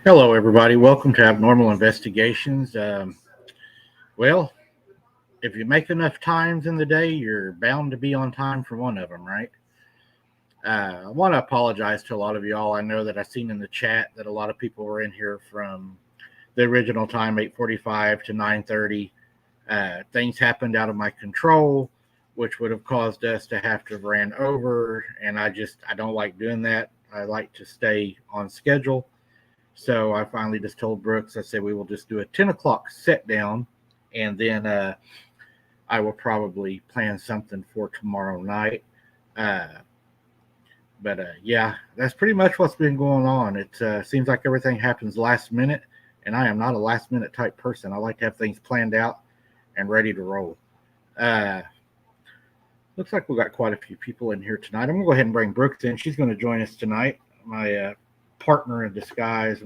Hello, everybody. Welcome to Abnormal Investigations. Well, if you make enough times in the day, you're bound to be on time for one of them, right? I want to apologize to a lot of y'all. I know that I've seen in the chat that a lot of people were in here from the original time, 8:45 to 9:30. Things happened out of my control, which would have caused us to have to have ran over, and I don't like doing that. I like to stay on schedule. So I finally just told Brooks, I said, we will just do a 10 o'clock set down, and then I will probably plan something for tomorrow night. But yeah, that's pretty much what's been going on. It seems like everything happens last minute, and I am not a last minute type person. I like to have things planned out and ready to roll. Looks like we've got quite a few people in here tonight. I'm going to go ahead and bring Brooks in. She's going to join us tonight. My partner in disguise.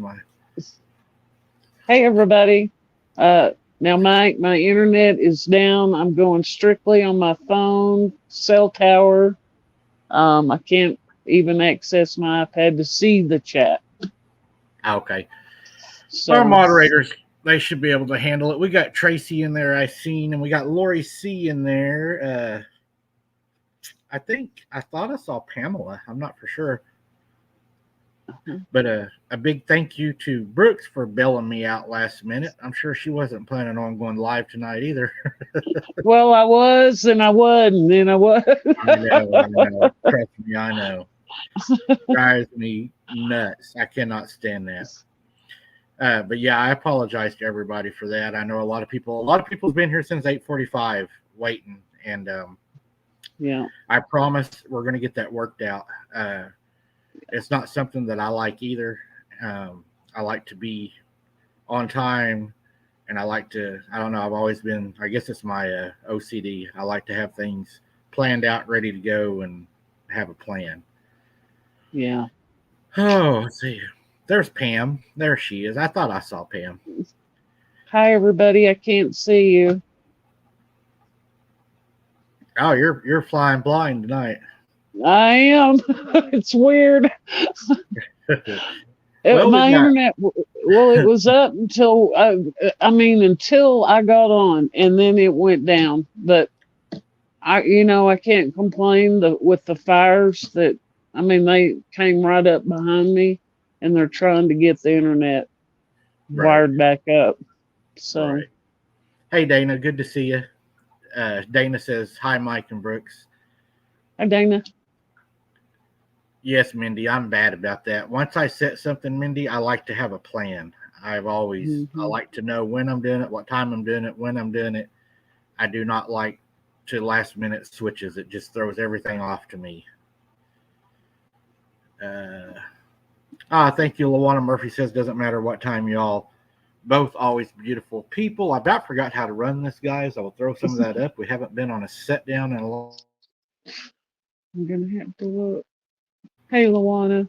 Hey, everybody. Now my internet is down. I'm going strictly on my phone, cell tower. I can't even access my iPad to see the chat. Okay. So Our moderators, they should be able to handle it. We got Tracy in there, I seen, and we got Lori C in there. I thought I saw Pamela. I'm not for sure. But a big thank you to Brooks for bailing me out last minute. I'm sure she wasn't planning on going live tonight either. well, I was, and I wasn't, and I was. I know. Trust me, I know. Drives me nuts. I cannot stand that. But yeah, I apologize to everybody for that. I know a lot of people's been here since 8:45 waiting, and Yeah. I promise we're going to get that worked out. It's not something that I like either. I like to be on time, and I don't know, I've always been, I guess it's my OCD. I like to have things planned out, ready to go, and have a plan. Yeah. Oh, let's see. There's Pam. There she is. I thought I saw Pam. Hi, everybody. I can't see you. Oh, you're flying blind tonight. I am. It's weird. Well, My internet, well, it was up until until I got on, and then it went down. But I can't complain. With the fires they came right up behind me, and they're trying to get the internet wired back up. So, right. Hey, Dana, good to see you. Dana says hi, Mike and Brooks. Hi, Dana. Yes, Mindy, I'm bad about that. Once I set something, Mindy, I like to have a plan. I like to know when I'm doing it, what time I'm doing it, when I'm doing it. I do not like to last minute switches. It just throws everything off to me. Thank you. Lawana Murphy says, doesn't matter what time y'all, both always beautiful people. I about forgot how to run this, guys. I will throw some of that up. We haven't been on a set down in a long. I'm going to have to look. Hey, Lawana.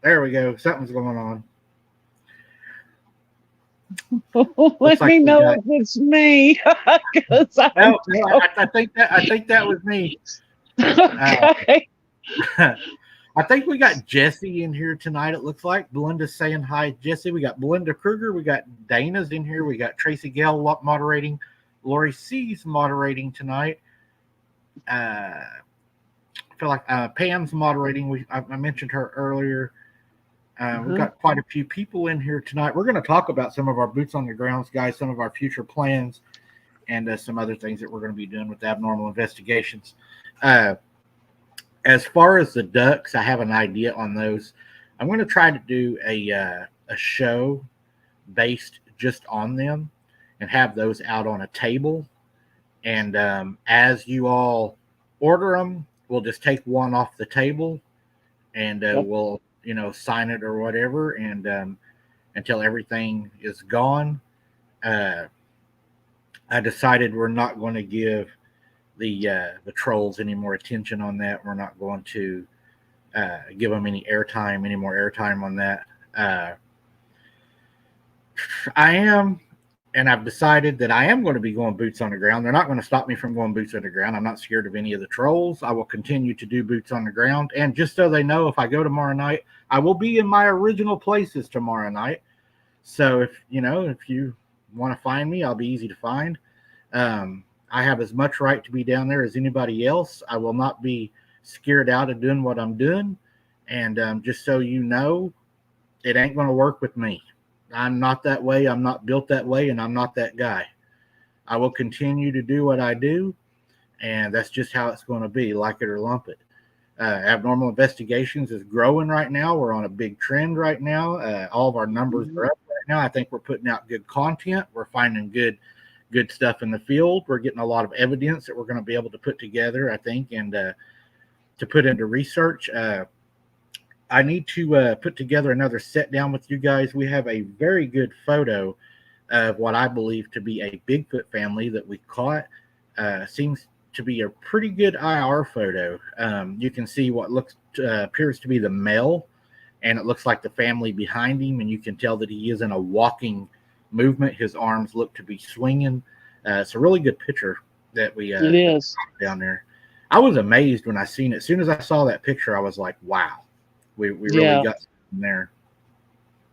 There we go. Something's going on. Let me know if it's me. I think that was me. Okay. I think we got Jesse in here tonight. It looks like Belinda's saying hi, Jesse. We got Belinda Kruger. We got Dana's in here. We got Tracy Gale moderating. Lori C's moderating tonight. I feel like Pam's moderating. I mentioned her earlier. We've got quite a few people in here tonight. We're going to talk about some of our boots on the grounds, guys, some of our future plans, and some other things that we're going to be doing with abnormal investigations. As far as the ducks, I have an idea on those. I'm going to try to do a show based just on them and have those out on a table. And as you all order them, we'll just take one off the table and we'll sign it or whatever, and until everything is gone. I decided we're not going to give the trolls any more attention on that. We're not going to give them any more airtime on that. I've decided that I am going to be going boots on the ground. They're not going to stop me from going boots on the ground. I'm not scared of any of the trolls. I will continue to do boots on the ground. And just so they know, if I go tomorrow night, I will be in my original places tomorrow night. So if you want to find me, I'll be easy to find. I have as much right to be down there as anybody else. I will not be scared out of doing what I'm doing. And just so you know, it ain't going to work with me. I'm not that way. I'm not built that way, and I'm not that guy. I will continue to do what I do, and that's just how it's going to be, like it or lump it. Abnormal Investigations is growing right now. We're on a big trend right now. All of our numbers are up right now. I think we're putting out good content. We're finding good stuff in the field. We're getting a lot of evidence that we're going to be able to put together, I think, and to put into research. I need to put together another set down with you guys. We have a very good photo of what I believe to be a Bigfoot family that we caught. Seems to be a pretty good IR photo. You can see what appears to be the male, and it looks like the family behind him, and you can tell that he is in a walking movement. His arms look to be swinging. It's a really good picture that we it is down there. I was amazed when I seen it. As soon as I saw that picture, I was like, wow, we really Yeah. got something there.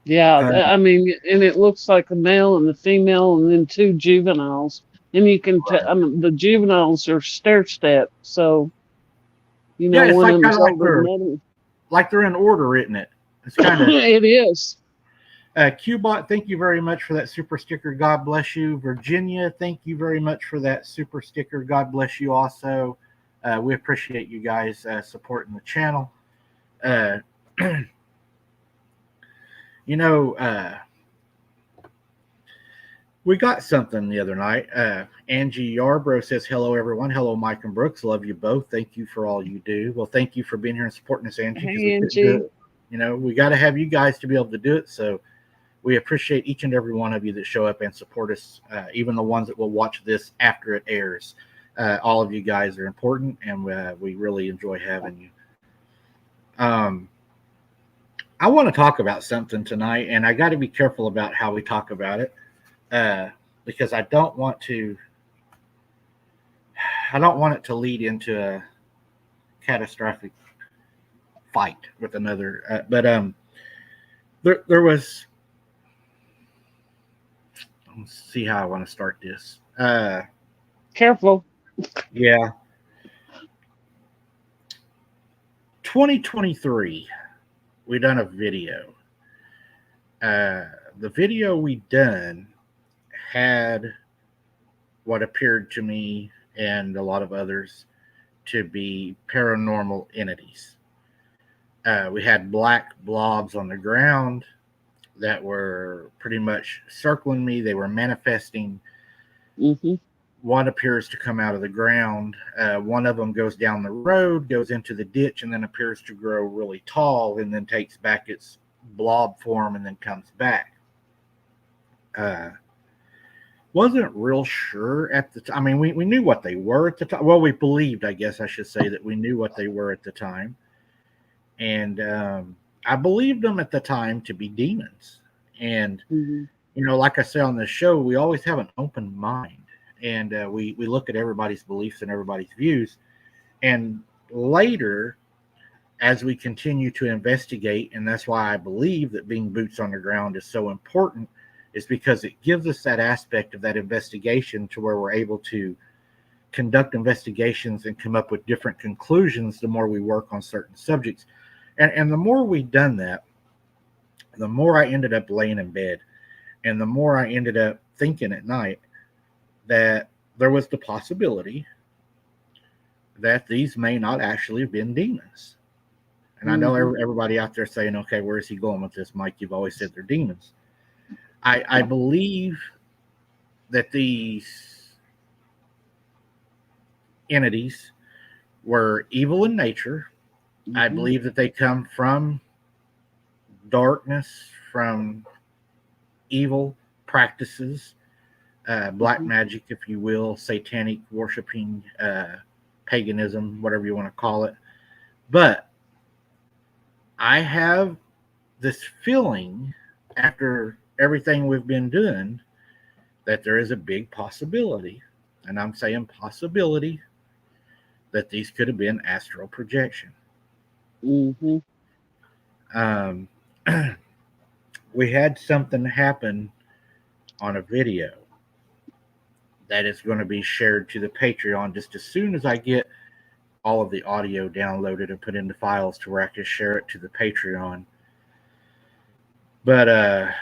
Yeah. Uh, I mean, and it looks like a male and a female, and then two juveniles. And you can tell, I mean, the juveniles are stair step. So, yeah, it's one of like kind them's of like older than the they're in order, isn't it? It's kind other. of It is. Qbot. Thank you very much for that super sticker. God bless you, Virginia. Thank you very much for that super sticker. God bless you also. We appreciate you guys supporting the channel. Uh, you know, we got something the other night. Angie Yarbrough says, hello, everyone. Hello, Mike and Brooks. Love you both. Thank you for all you do. Well, thank you for being here and supporting us, Angie, because we Hey, couldn't do Angie. it. We got to have you guys to be able to do it. So we appreciate each and every one of you that show up and support us, even the ones that will watch this after it airs. All of you guys are important, and we really enjoy having you. I want to talk about something tonight, and I got to be careful about how we talk about it. Because I don't want it to lead into a catastrophic fight with another. But there was. Let's see how I want to start this. Careful. Yeah, 2023. We done a video. The video we done had what appeared to me and a lot of others to be paranormal entities. We had black blobs on the ground that were pretty much circling me. They were manifesting Hmm. what appears to come out of the ground. One of them goes down the road, goes into the ditch, and then appears to grow really tall and then takes back its blob form and then comes back. Wasn't real sure at the time. I mean, we knew what they were at the time. Well, we believed, I guess I should say, that we knew what they were at the time. And I believed them at the time to be demons. And, Hmm. like I say on the show, we always have an open mind. And we look at everybody's beliefs and everybody's views. And later, as we continue to investigate, and that's why I believe that being boots on the ground is so important, is because it gives us that aspect of that investigation to where we're able to conduct investigations and come up with different conclusions the more we work on certain subjects. And the more we've done that, the more I ended up laying in bed, and the more I ended up thinking at night that there was the possibility that these may not actually have been demons. And I know Hmm. everybody out there saying, okay, where is he going with this, Mike? You've always said they're demons. I believe that these entities were evil in nature. I Hmm. believe that they come from darkness, from evil practices, black Hmm. magic, if you will, satanic worshiping, paganism, whatever you want to call it. But I have this feeling after everything we've been doing that there is a big possibility, and I'm saying possibility, that these could have been astral projection. Hmm. Um, we had something happen on a video that is going to be shared to the Patreon just as soon as I get all of the audio downloaded and put into files to where I can share it to the Patreon. But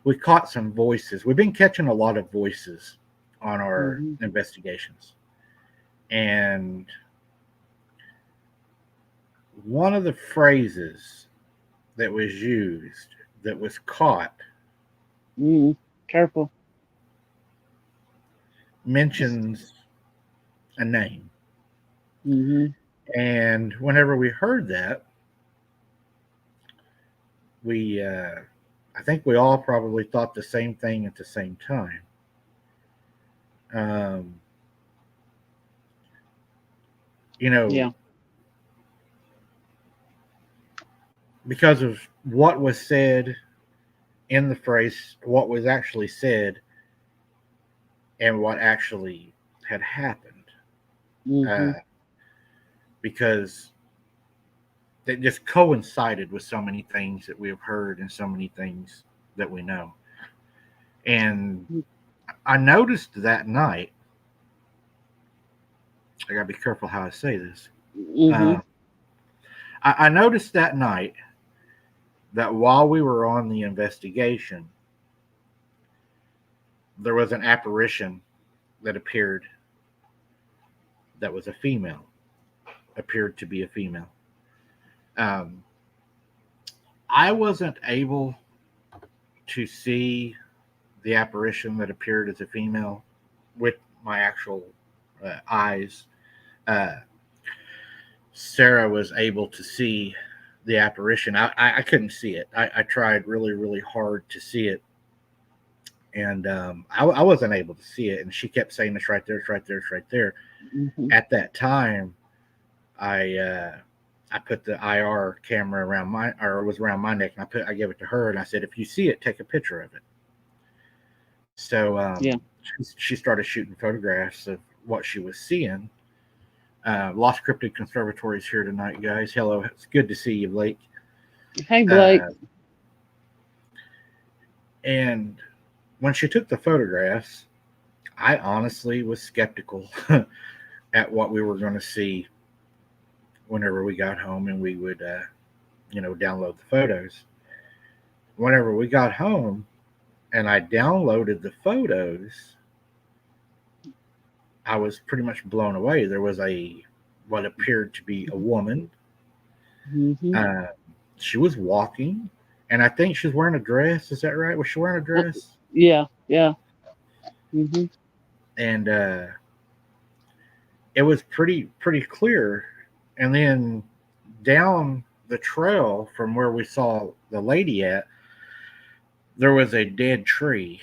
we caught some voices. We've been catching a lot of voices on our Hmm. investigations. And one of the phrases that was used, that was caught, Hmm. Careful. mentions a name. Hmm. And whenever we heard that, I think we all probably thought the same thing at the same time. Um, you know, Yeah. because of what was said in the phrase, what was actually said, and what actually had happened. Uh, Hmm. because it just coincided with so many things that we have heard and so many things that we know. And I noticed that night, I gotta be careful how I say this. Mm-hmm. I noticed that night that while we were on the investigation, there was an apparition that appeared that was a female, appeared to be a female. Um, I wasn't able to see the apparition that appeared as a female with my actual eyes. Uh, Sarah was able to see the apparition. I couldn't see it. I tried really, really hard to see it. And I wasn't able to see it. And she kept saying, it's right there, it's right there, it's right there. Mm-hmm. At that time, I put the IR camera around it was around my neck, and I gave it to her, and I said, if you see it, take a picture of it. So Yeah. she started shooting photographs of what she was seeing. Lost Cryptid Conservatory is here tonight, guys. Hello, it's good to see you, Blake. Hey, Blake. And when she took the photographs, I honestly was skeptical at what we were going to see whenever we got home and we would, download the photos. Whenever we got home and I downloaded the photos, I was pretty much blown away. There was what appeared to be a woman. Mm-hmm. She was walking, and I think she was wearing a dress. Is that right? Was she wearing a dress? Yeah. Mm-hmm. And it was pretty clear. And then down the trail from where we saw the lady at, there was a dead tree.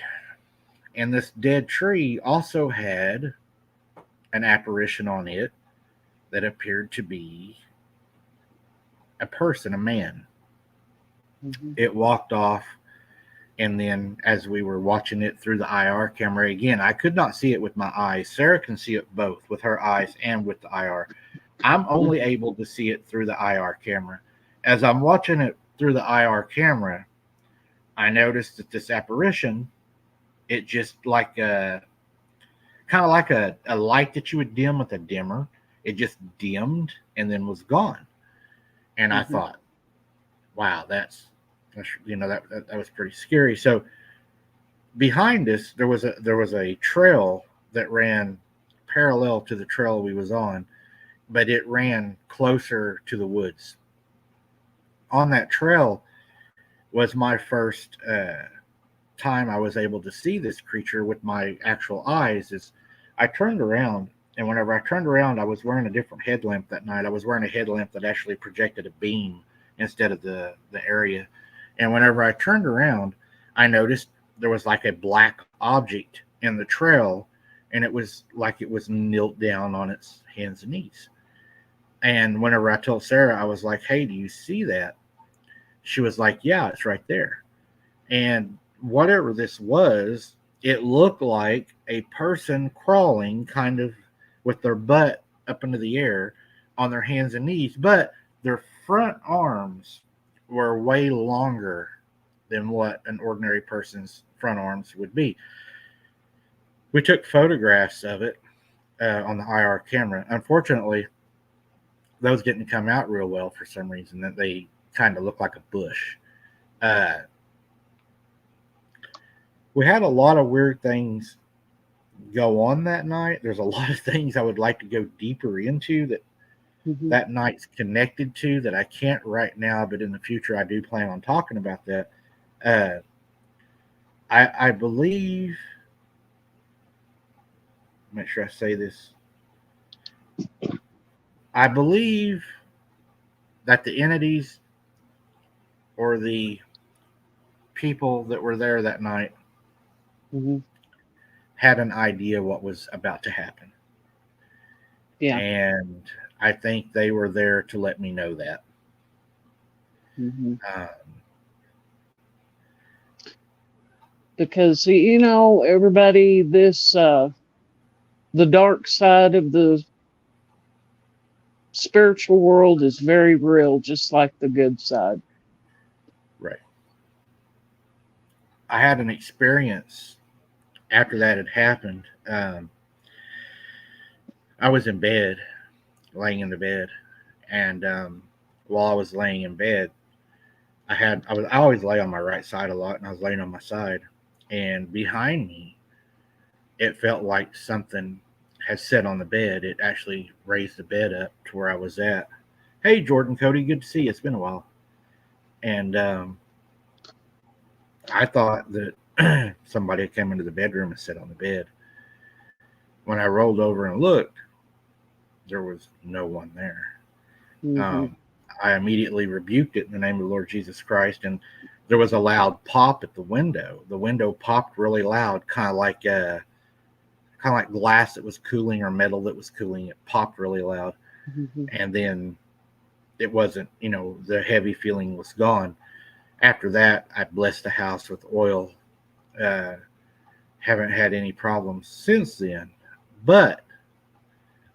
And this dead tree also had an apparition on it that appeared to be a person, a man. Mm-hmm. It walked off, and then as we were watching it through the IR camera, again, I could not see it with my eyes. Sarah can see it both with her eyes and with the IR. I'm only able to see it through the IR camera. As I'm watching it through the IR camera, I noticed that this apparition, it just like kind of like a light that you would dim with a dimmer. It just dimmed and then was gone. And I thought, wow, that was pretty scary. So behind us, there was a trail that ran parallel to the trail we was on, but it ran closer to the woods. On that trail was my first time I was able to see this creature with my actual eyes. Is I turned around, and whenever I turned around, I was wearing a different headlamp that night. I was wearing a headlamp that actually projected a beam instead of the area. And whenever I turned around, I noticed there was like a black object in the trail, and it was like it was knelt down on its hands and knees. And whenever I told Sarah, I was like, hey, do you see that? She was like, yeah, it's right there. And whatever this was, it looked like a person crawling kind of with their butt up into the air on their hands and knees, but their front arms were way longer than what an ordinary person's front arms would be. We took photographs of it on the IR camera. Unfortunately, those didn't come out real well for some reason. That they kind of look like a bush. We had a lot of weird things go on that night. There's a lot of things I would like to go deeper into that night's connected to that I can't right now, but in the future I do plan on talking about that. I believe, make sure I say this. I believe that the entities or the people that were there that night had an idea what was about to happen. Yeah. And I think they were there to let me know that. Because, everybody, the dark side of the spiritual world is very real, just like the good side. Right. I had an experience after that had happened. I was in bed, laying in the bed, and while I was laying in bed, I always lay on my right side a lot, and I was laying on my side, and behind me, it felt like something had set on the bed. It actually raised the bed up to where I was at. Hey, Jordan, Cody, good to see you. It's been a while. And I thought that somebody had come into the bedroom and sat on the bed. When I rolled over and looked, there was no one there. Hmm. Um, I immediately rebuked it in the name of the Lord Jesus Christ, and there was a loud pop at the window. The window popped really loud, kind of like glass that was cooling or metal that was cooling. It popped really loud, Hmm. and then it wasn't. The heavy feeling was gone. After that, I blessed the house with oil. Uh, haven't had any problems since then, but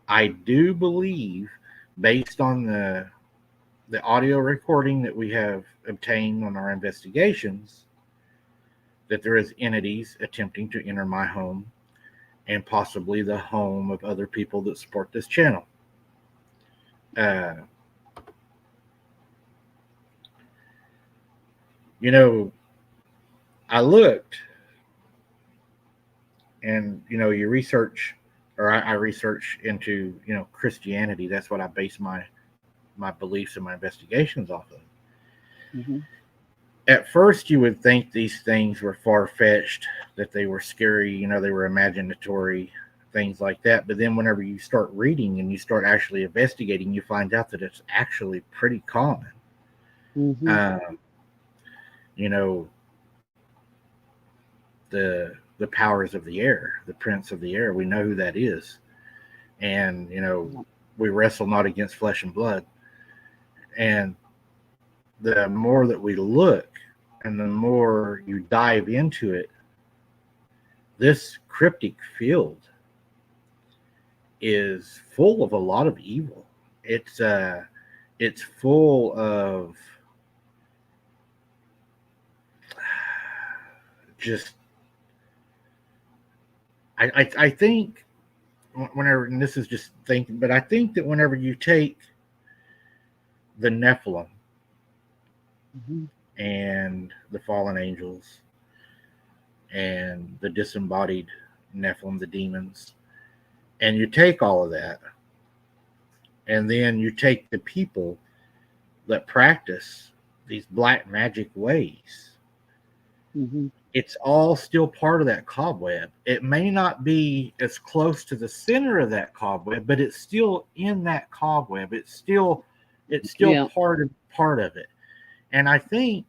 I do believe, based on the audio recording that we have obtained on our investigations, that there is entities attempting to enter my home and possibly the home of other people that support this channel. Uh, you know, I looked, and you research, or I research into Christianity. That's what I base my beliefs and my investigations off of. Hmm. At first, you would think these things were far fetched, that they were scary, they were imaginatory, things like that. But then, whenever you start reading and you start actually investigating, you find out that it's actually pretty common. Hmm. Um, you know, the powers of the air, the prince of the air. We know who that is, and we wrestle not against flesh and blood. And the more that we look, and the more you dive into it, this cryptic field is full of a lot of evil. It's full of just I think whenever, and this is just thinking, but I think that whenever you take the Nephilim Hmm. and the fallen angels and the disembodied Nephilim, the demons, and you take all of that, and then you take the people that practice these black magic ways, Hmm. it's all still part of that cobweb. It may not be as close to the center of that cobweb, but it's still in that cobweb. It's still Yeah. part of it. And I think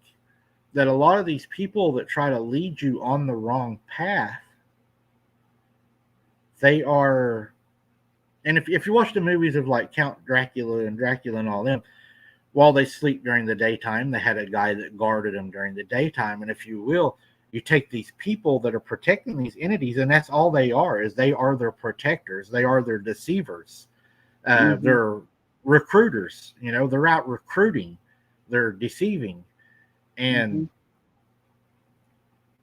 that a lot of these people that try to lead you on the wrong path, they are, and if you watch the movies of like Count Dracula and all them, while they sleep during the daytime, they had a guy that guarded them during the daytime. And if you will, you take these people that are protecting these entities, and that's all they are, is they are their protectors. They are their deceivers. Hmm. They're recruiters. They're out recruiting. They're deceiving. Hmm. And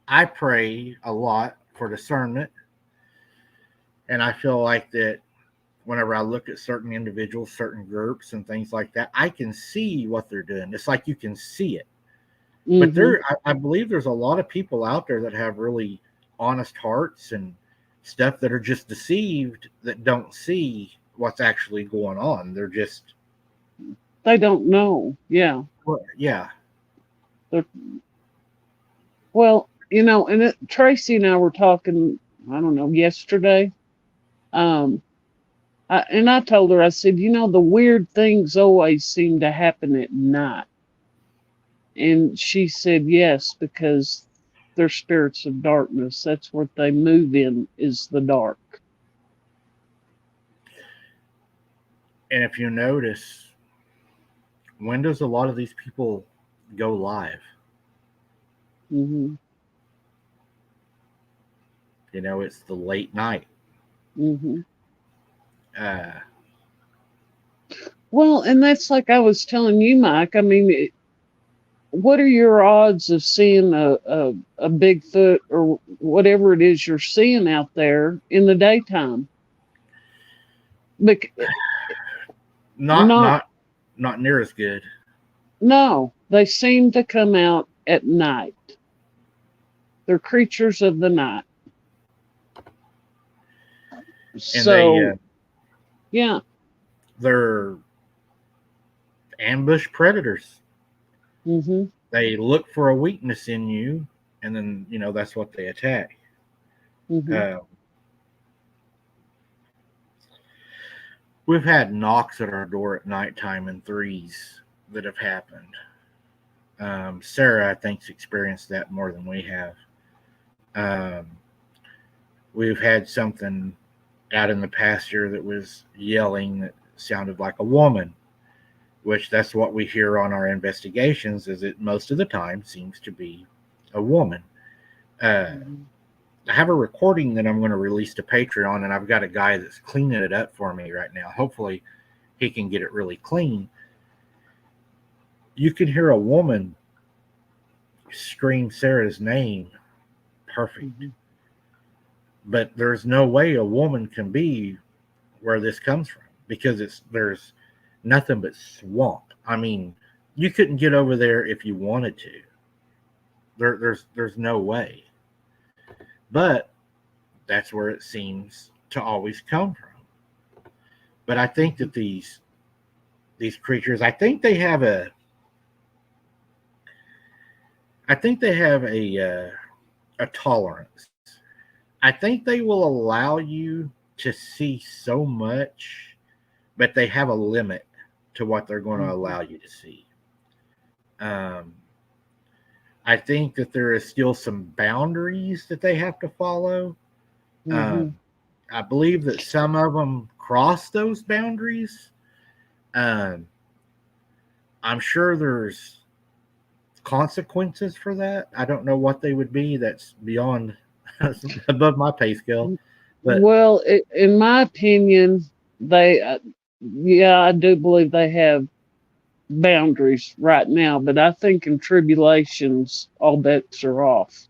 I pray a lot for discernment. And I feel like that whenever I look at certain individuals, certain groups, and things like that, I can see what they're doing. It's like you can see it. But Hmm. I believe there's a lot of people out there that have really honest hearts and stuff that are just deceived, that don't see what's actually going on. They're just, They don't know. Yeah. well, yeah, They're, well, and Tracy and I were talking, I don't know, yesterday. Um, and I told her, I said, the weird things always seem to happen at night. And she said, yes, because they're spirits of darkness. That's what they move in, is the dark. and if you notice, when does a lot of these people go live? Hmm. It's the late night. Hmm. Uh, Well, and that's like I was telling you, Mike. I mean, what are your odds of seeing a Bigfoot or whatever it is you're seeing out there in the daytime? Not Not, not not near as good. no, they seem to come out at night. They're creatures of the night. And they So, yeah. they're ambush predators. Hmm. They look for a weakness in you, and then that's what they attack. Hmm. Uh, we've had knocks at our door at nighttime in threes that have happened. Sarah, I think's experienced that more than we have. Um, we've had something out in the pasture that was yelling that sounded like a woman, which that's what we hear on our investigations. Is it most of the time seems to be a woman. Uh, I have a recording that I'm going to release to Patreon, and I've got a guy that's cleaning it up for me right now. Hopefully, he can get it really clean. You can hear a woman scream Sarah's name perfect, Hmm. but there's no way a woman can be where this comes from because there's nothing but swamp. I mean, you couldn't get over there if you wanted to. There's no way. But that's where it seems to always come from. But I think that these creatures, I think they have a tolerance. I think they will allow you to see so much, but they have a limit to what they're going to Hmm. allow you to see. Um, I think that there is still some boundaries that they have to follow. Hmm. Um, I believe that some of them cross those boundaries. Um, I'm sure there's consequences for that. I don't know what they would be. That's beyond above my pay scale. But Well, in my opinion, they, yeah, I do believe they have boundaries right now, but I think in tribulations, all bets are off.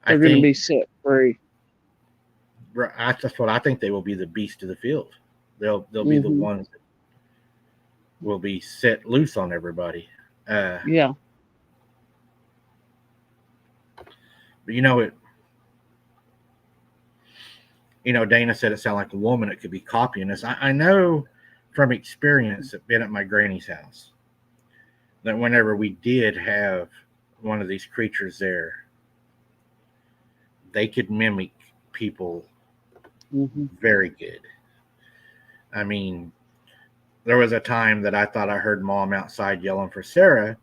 I They're going to think be set free. that's what I think. They will be the beast of the field. They'll be the Hmm. ones that will be set loose on everybody. Uh, Yeah. but Dana said it sounded like a woman. It could be copying us. I know from experience, been at my granny's house, that whenever we did have one of these creatures there, they could mimic people Hmm. very good. I mean, there was a time that I thought I heard mom outside yelling for Sarah,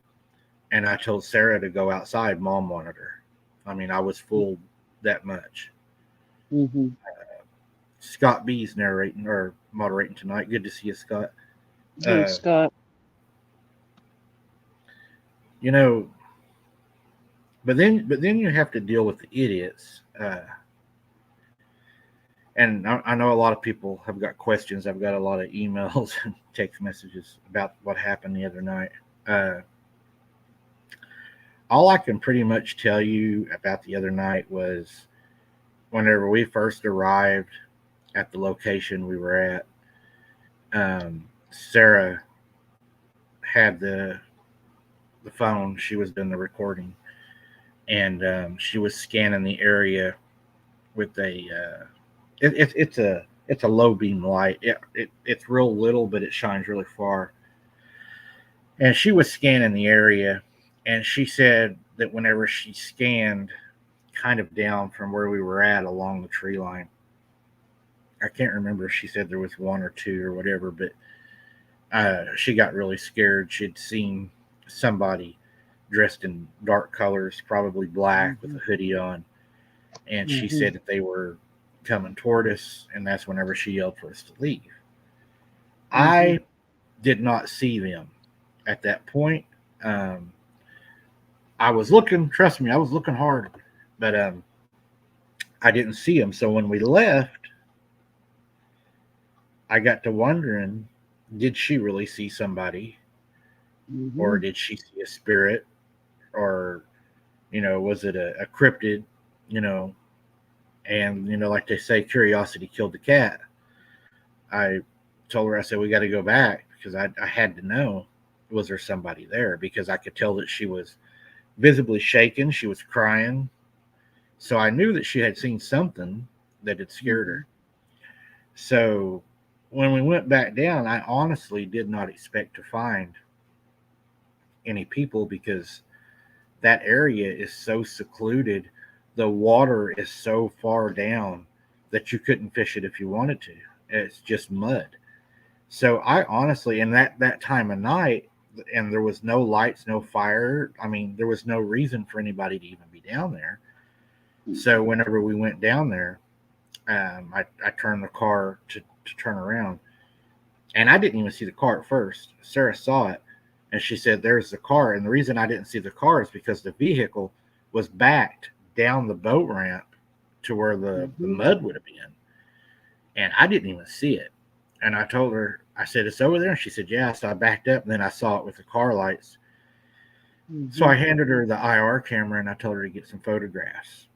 and I told Sarah to go outside. Mom wanted her. I mean, I was fooled that much. Hmm. Scott B's narrating or moderating tonight. Good to see you, Scott. Hey, Uh, Scott. you know, but then you have to deal with the idiots. And I know a lot of people have got questions. I've got a lot of emails and text messages about what happened the other night. Uh, all I can pretty much tell you about the other night was whenever we first arrived at the location we were at, Sarah had the phone. She was doing the recording, and she was scanning the area with it's a low beam light. It's real little, but it shines really far. And she was scanning the area, and she said that whenever she scanned kind of down from where we were at along the tree line, I can't remember if she said there was one or two or whatever, but she got really scared. She'd seen somebody dressed in dark colors, probably black with Hmm. a hoodie on, and she Hmm. said that they were coming toward us, and that's whenever she yelled for us to leave. Hmm. I did not see them at that point. Um, I was looking, trust me, I was looking hard, but I didn't see them. So when we left, I got to wondering, did she really see somebody, or Mhm. did she see a spirit, or was it a cryptid, you know? And like they say, curiosity killed the cat. I told her, I said, we got to go back because I had to know, was there somebody there? Because I could tell that she was visibly shaken, she was crying, so I knew that she had seen something that had scared Mhm. her. So when we went back down, I honestly did not expect to find any people because that area is so secluded. The water is so far down that you couldn't fish it if you wanted to. It's just mud. So I honestly, in that time of night, and there was no lights, no fire. I mean, there was no reason for anybody to even be down there. So whenever we went down there, I turned the car to turn around, and I didn't even see the car at first. Sarah saw it, and she said, "There's the car." And the reason I didn't see the car is because the vehicle was backed down the boat ramp to where the Mhm. mud would have been, and I didn't even see it. And I told her, I said, "It's over there." And she said, "Yeah." So I backed up, and then I saw it with the car lights. So I Mhm. handed her the IR camera, and I told her to get some photographs.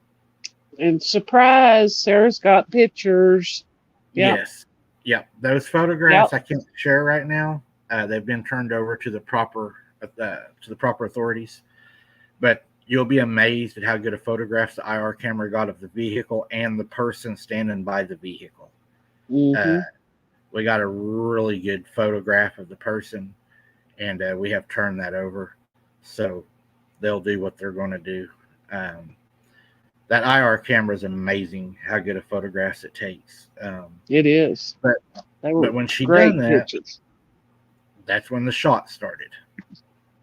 And surprise, Sarah's got pictures. Yep. Yes. Yep. Those photographs Yep. I can't share right now. They've been turned over to the proper authorities. But you'll be amazed at how good a photographs the IR camera got of the vehicle and the person standing by the vehicle. Uh, Mhm. we got a really good photograph of the person, and we have turned that over. So they'll do what they're going to do. Um, that IR camera is amazing. How good of photographs it takes. It is. But They were but when she done great that, pictures. that's when the shot started.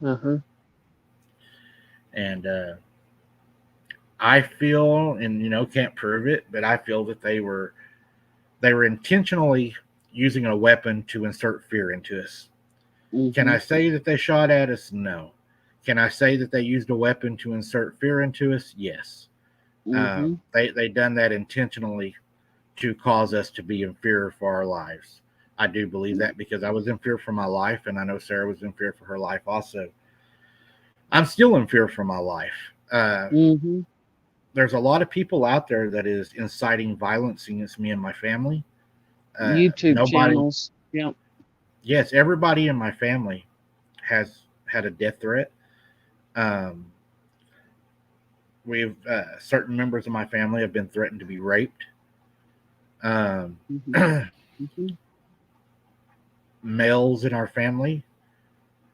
Uh-huh. And I feel, and can't prove it, but I feel that they were intentionally using a weapon to insert fear into us. Can I Mhm. say that they shot at us? No. Can I say that they used a weapon to insert fear into us? Yes. Mhm. They done that intentionally to cause us to be in fear for our lives. I do believe that because I was in fear for my life, and I know Sarah was in fear for her life also. I'm still in fear for my life. Mhm. There's a lot of people out there that is inciting violence against me and my family. YouTube Nobody, channels. Yep. yes, everybody in my family has had a death threat. Um, we've certain members of my family have been threatened to be raped. Um, Mhm. Mhm. males in our family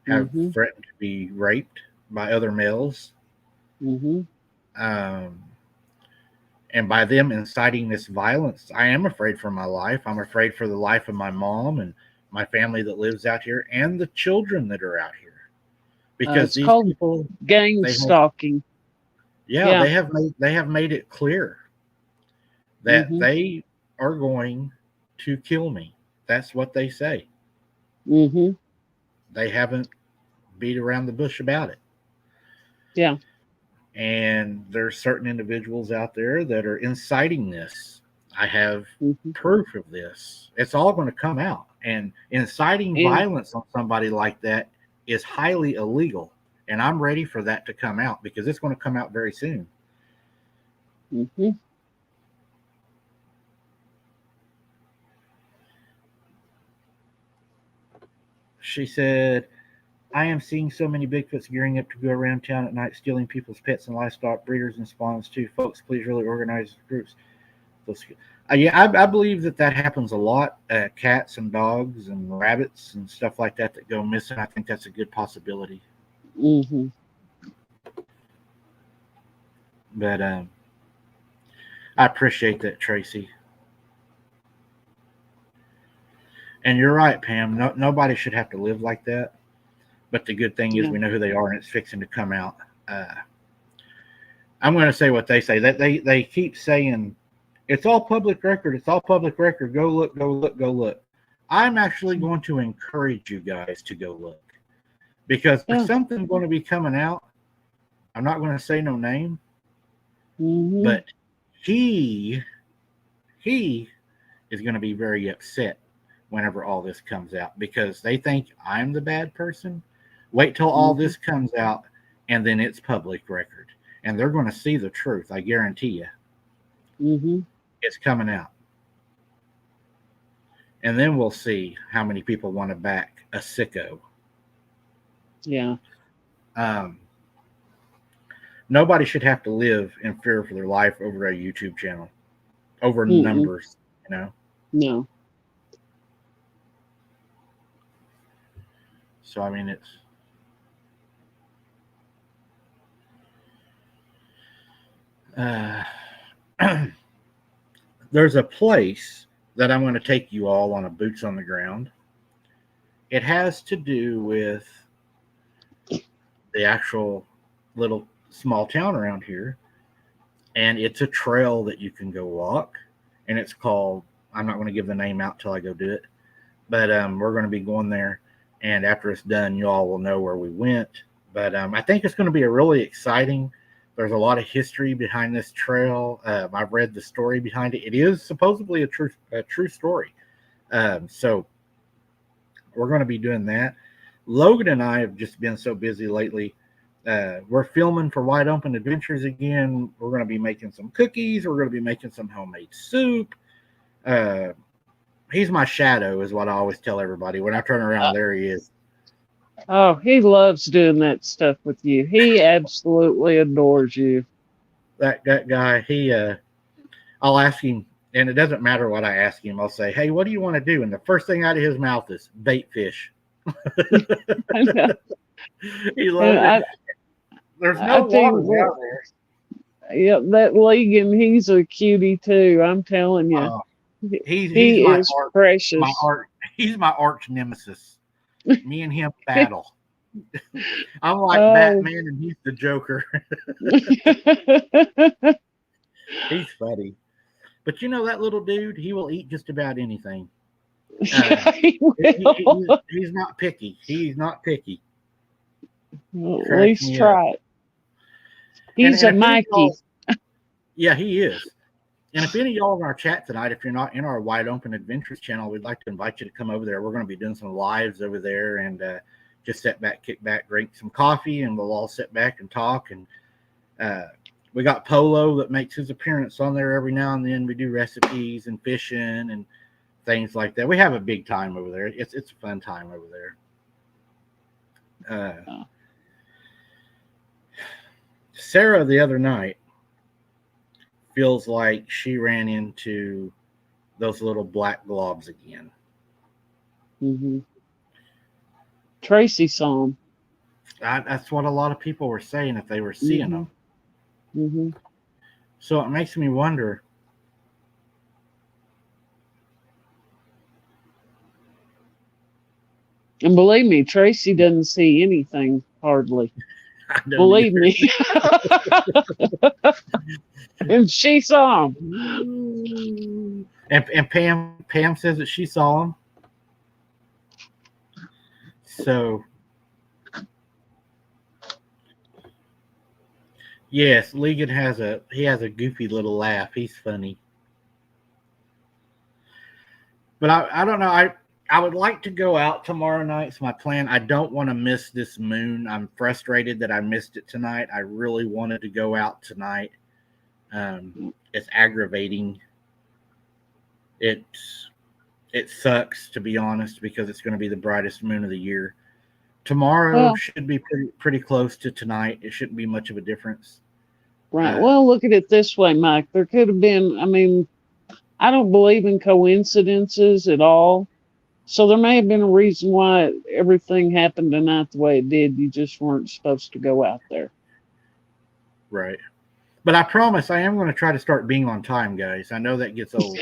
have Mhm. threatened to be raped by other males. Mhm. Um, and by them inciting this violence, I am afraid for my life. I'm afraid for the life of my mom and my family that lives out here and the children that are out here because It's these called people, gang they have, stalking. yeah, Yeah. they have made it clear that Mhm. they are going to kill me. That's what they say. Mhm. They haven't beat around the bush about it. Yeah. And there's certain individuals out there that are inciting this. I have Mhm. proof of this. It's all going to come out. And inciting And violence on somebody like that is highly illegal. And I'm ready for that to come out because it's going to come out very soon. mhm. She said, I am seeing so many Bigfoots gearing up to go around town at night, stealing people's pets and livestock, breeders and spawns too. Folks, please really organize groups. Yeah, I believe that happens a lot. Cats and dogs and rabbits and stuff like that go missing. I think that's a good possibility. Mhm. But I appreciate that, Tracy. And you're right, Pam. Nobody should have to live like that. But the good thing is Yeah. we know who they are, and it's fixing to come out. Uh, I'm going to say what they say. That they keep saying it's all public record. It's all public record. Go look. Go look. Go look. I'm actually going to encourage you guys to go look because there's Yeah. something going to be coming out. I'm not going to say no name, Mhm. but he he is going to be very upset whenever all this comes out because they think I'm the bad person. Wait till all Mm-hmm. this comes out and then it's public record. And they're going to see the truth. I guarantee you. Mm-hmm. It's coming out. And then we'll see how many people want to back a sicko. Yeah. Um, Nobody should have to live in fear for their life over a YouTube channel, over Mm-mm. numbers, you know. No. So I mean, it's there's a place that I'm going to take you all on a boots on the ground. It has to do with the actual little small town around here, and it's a trail that you can go walk, and it's called. I'm not going to give the name out till I go do it, but we're going to be going there, and after it's done, you all will know where we went. But I think it's going to be a really exciting. There's a lot of history behind this trail. I've read the story behind it. It is supposedly a true story. So we're going to be doing that. Logan and I have just been so busy lately. We're filming for Wide Open Adventures again. We're going to be making some cookies. We're going to be making some homemade soup. He's my shadow, is what I always tell everybody. When I turn around, there he is. Oh, he loves doing that stuff with you. He absolutely adores you. That guy, I'll ask him, and it doesn't matter what I ask him. I'll say, "Hey, what do you want to do?" And the first thing out of his mouth is bait fish. I know. He loves I, it. There's I no think water down there. yeah, that Legan, he's a cutie too. I'm telling you, Uh, he's he my is arch precious. he's my arch nemesis. Me and him battle. I'm like Oh, Batman and he's the Joker. He's funny. But you know that little dude, he will eat just about anything. yeah, he will. He's not picky. He's not picky. Well, at Cracks least me up. try it. He's And a if any of Mikey. y'all, yeah, he is. And if any of y'all in our chat tonight, if you're not in our Wide Open Adventures channel, we'd like to invite you to come over there. We're going to be doing some lives over there and just sit back, kick back, drink some coffee, and we'll all sit back and talk. And we got Polo that makes his appearance on there every now and then. We do recipes and fishing and things like that. We have a big time over there. It's a fun time over there. Sarah the other night feels like she ran into those little black globs again. Mm-hmm. Tracy saw him. That's what a lot of people were saying if they were seeing them. Mm-hmm. So it makes me wonder. And believe me, Tracy doesn't see anything hardly. Believe me. And she saw him. And Pam says that she saw him. So yes, Legan has a goofy little laugh. He's funny. But I don't know. I would like to go out tomorrow night. It's my plan. I don't want to miss this moon. I'm frustrated that I missed it tonight. I really wanted to go out tonight. It's aggravating. It sucks, to be honest, because it's going to be the brightest moon of the year. Tomorrow should be pretty close to tonight. It shouldn't be much of a difference. Right. Well, look at it this way, Mike. There could have been, I don't believe in coincidences at all. So there may have been a reason why everything happened tonight the way it did. You just weren't supposed to go out there. Right. But I promise I am going to try to start being on time, guys. I know that gets old.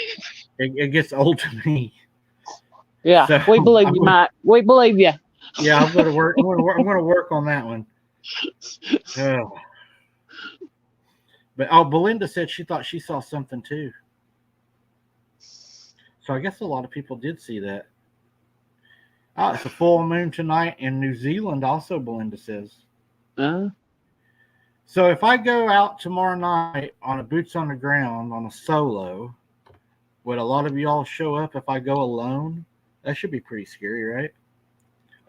It gets old to me. Yeah, so we believe you, Mike. We believe you. Yeah, I'm going to work. I'm going to work on that one. But Belinda said she thought she saw something too. So I guess a lot of people did see that. It's a full moon tonight in New Zealand also, Belinda says. So if I go out tomorrow night on a boots on the ground on a solo, would a lot of y'all show up if I go alone? That should be pretty scary, right?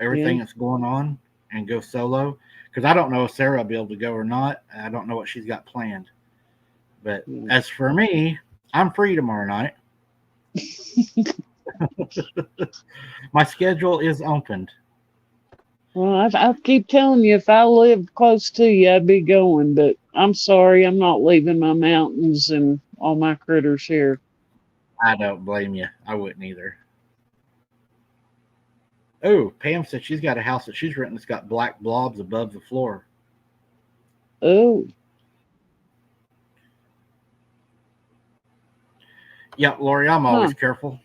Everything Yeah. that's going on and go solo. Because I don't know if Sarah will be able to go or not. I don't know what she's got planned. But Yeah. as for me, I'm free tomorrow night. My schedule is opened. Well, I keep telling you, if I lived close to you, I'd be going. But I'm sorry, I'm not leaving my mountains and all my critters here. I don't blame you. I wouldn't either. Oh, Pam said she's got a house that she's renting that's got black blobs above the floor. Oh, Yep, Lori, I'm huh. always careful.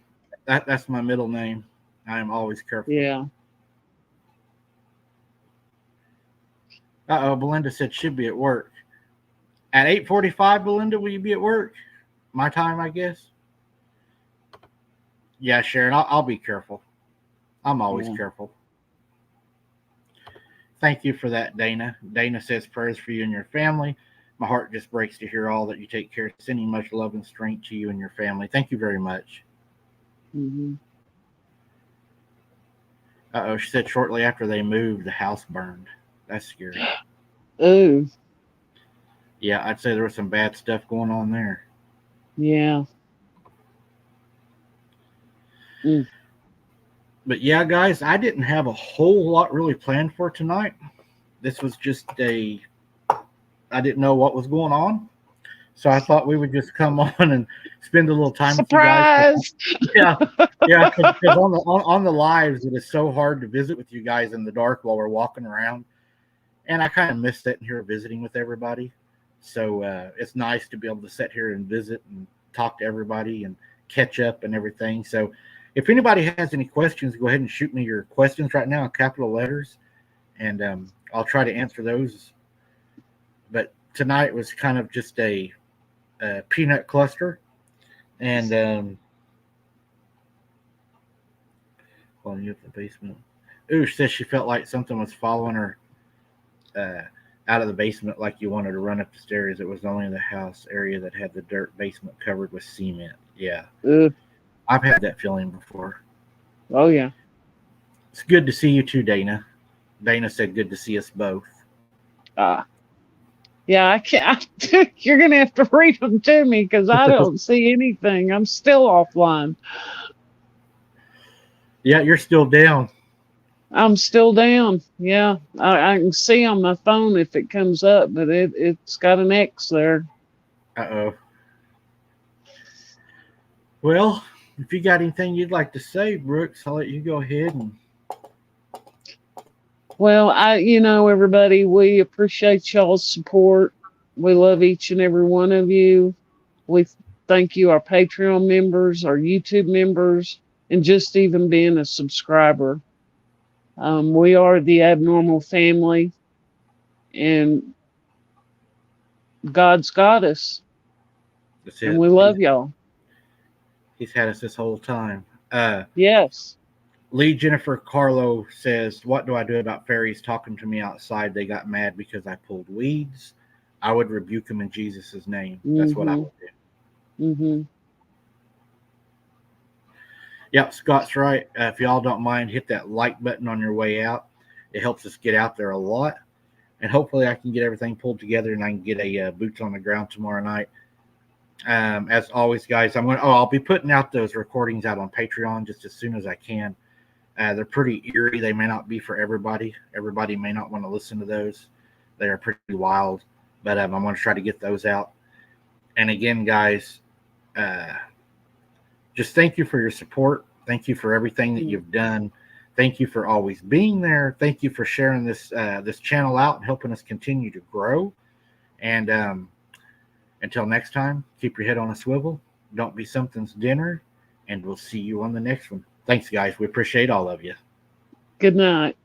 That's my middle name. I am always careful. Yeah. Belinda said she'd be at work. At 8:45, Belinda, will you be at work? My time, I guess. Yeah, Sharon, I'll be careful. I'm always Yeah. careful. Thank you for that, Dana. Dana says prayers for you and your family. My heart just breaks to hear all that you take care of. Sending much love and strength to you and your family. Thank you very much. Hmm. She said shortly after they moved, the house burned. That's scary. Oh, Yeah, I'd say there was some bad stuff going on there. yeah. Mm. But yeah, guys, I didn't have a whole lot really planned for tonight. This was just I didn't know what was going on. So I thought we would just come on and spend a little time with you guys. Surprise! Yeah, yeah, because on the lives, it is so hard to visit with you guys in the dark while we're walking around. And I kind of miss sitting here visiting with everybody. So it's nice to be able to sit here and visit and talk to everybody and catch up and everything. So if anybody has any questions, go ahead and shoot me your questions right now in capital letters, and I'll try to answer those. But tonight was kind of just a peanut cluster. And well, you have the basement. Ooh, she says she felt like something was following her out of the basement, like you wanted to run up the stairs. It was only the house area that had the dirt basement covered with cement. Yeah, I've had that feeling before. Oh, yeah. It's good to see you too, Dana. Dana said good to see us both. Yeah, I can't. You're going to have to read them to me because I don't see anything. I'm still offline. Yeah, you're still down. I'm still down. Yeah, I can see on my phone if it comes up, but it's got an X there. Uh-oh. Well, if you got anything you'd like to say, Brooks, I'll let you go ahead and. Well, everybody, we appreciate y'all's support. We love each and every one of you. We thank you, our Patreon members, our YouTube members, and just even being a subscriber. We are the Abnormal family, and God's got us, That's and it. we love y'all. He's had us this whole time. Yes. Lee Jennifer Carlo says, what do I do about fairies talking to me outside? They got mad because I pulled weeds. I would rebuke them in Jesus' name. That's what I would do. Mm-hmm. Yep, Scott's right. If y'all don't mind, hit that like button on your way out. It helps us get out there a lot. And hopefully I can get everything pulled together and I can get a boots on the ground tomorrow night. As always, guys, I'll be putting out those recordings out on Patreon just as soon as I can. They're pretty eerie. They may not be for everybody. Everybody may not want to listen to those. They are pretty wild. But I'm going to try to get those out. And again, guys, just thank you for your support. Thank you for everything that you've done. Thank you for always being there. Thank you for sharing this channel out and helping us continue to grow. And until next time, keep your head on a swivel. Don't be something's dinner. And we'll see you on the next one. Thanks, guys. We appreciate all of you. Good night.